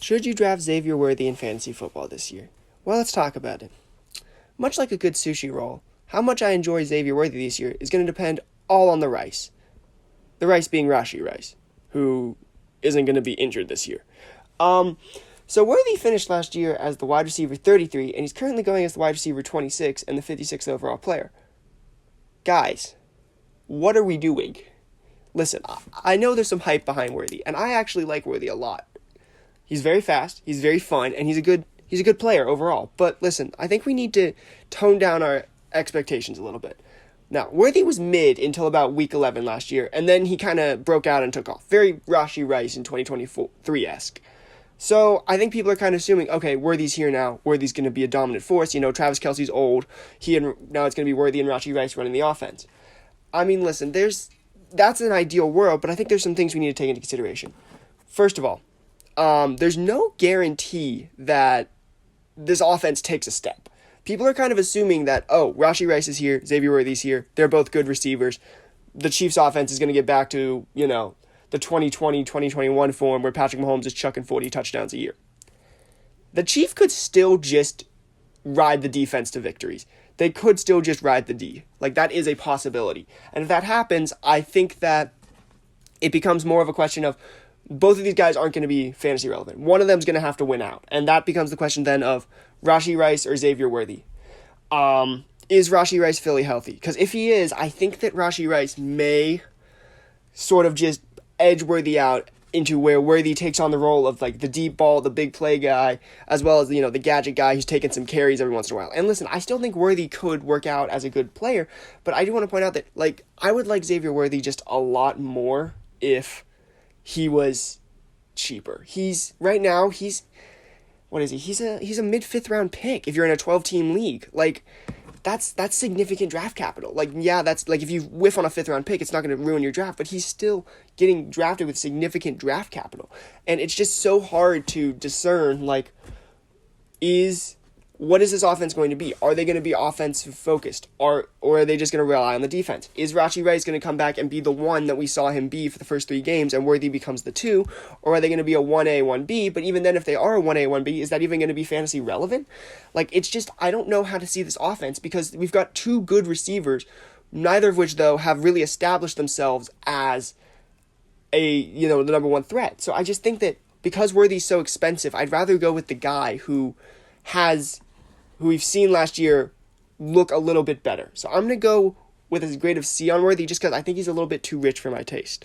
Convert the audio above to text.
Should you draft Xavier Worthy in fantasy football this year? Well, let's talk about it. Much like a good sushi roll, how much I enjoy Xavier Worthy this year is going to depend all on the rice. The rice being Rashee Rice, who isn't going to be injured this year. So Worthy finished last year as the wide receiver 33, and he's currently going as the wide receiver 26 and the 56th overall player. Guys, what are we doing? Listen, I know there's some hype behind Worthy, and I actually like Worthy a lot. He's very fast, he's very fun, and he's a good player overall. But listen, I think we need to tone down our expectations a little bit. Now, Worthy was mid until about week 11 last year, and then he kind of broke out and took off. Very Rashee Rice in 2023-esque. So I think people are kind of assuming, okay, Worthy's here now. Worthy's going to be a dominant force. Travis Kelce's old. Now it's going to be Worthy and Rashee Rice running the offense. I mean, listen, that's an ideal world, but I think there's some things we need to take into consideration. First of all, there's no guarantee that this offense takes a step. People are kind of assuming that, Rashee Rice is here, Xavier Worthy's here, they're both good receivers. The Chiefs' offense is going to get back to, the 2020, 2021 form where Patrick Mahomes is chucking 40 touchdowns a year. The Chiefs could still just ride the defense to victories. They could still just ride the D. That is a possibility. And if that happens, I think that it becomes more of a question of both of these guys aren't going to be fantasy relevant. One of them's going to have to win out. And that becomes the question then of Rashee Rice or Xavier Worthy. Is Rashee Rice fully healthy? Because if he is, I think that Rashee Rice may sort of just edge Worthy out into where Worthy takes on the role of the deep ball, the big play guy, as well as the gadget guy who's taking some carries every once in a while. And listen, I still think Worthy could work out as a good player, but I do want to point out that I would like Xavier Worthy just a lot more if he was cheaper. What is he? He's a mid-fifth round pick if you're in a 12-team league. That's significant draft capital. That's if you whiff on a 5th round pick, it's not going to ruin your draft, but he's still getting drafted with significant draft capital. And it's just so hard to discern, what is this offense going to be? Are they going to be offensive focused? Or are they just going to rely on the defense? Is Rashee Rice going to come back and be the one that we saw him be for the first 3 games and Worthy becomes the 2? Or are they going to be a 1A, 1B? But even then, if they are a 1A, 1B, is that even going to be fantasy relevant? It's just, I don't know how to see this offense because we've got 2 good receivers, neither of which, though, have really established themselves as the number 1 threat. So I just think that because Worthy's so expensive, I'd rather go with the guy who we've seen last year look a little bit better. So I'm going to go with a grade of C on Worthy just because I think he's a little bit too rich for my taste.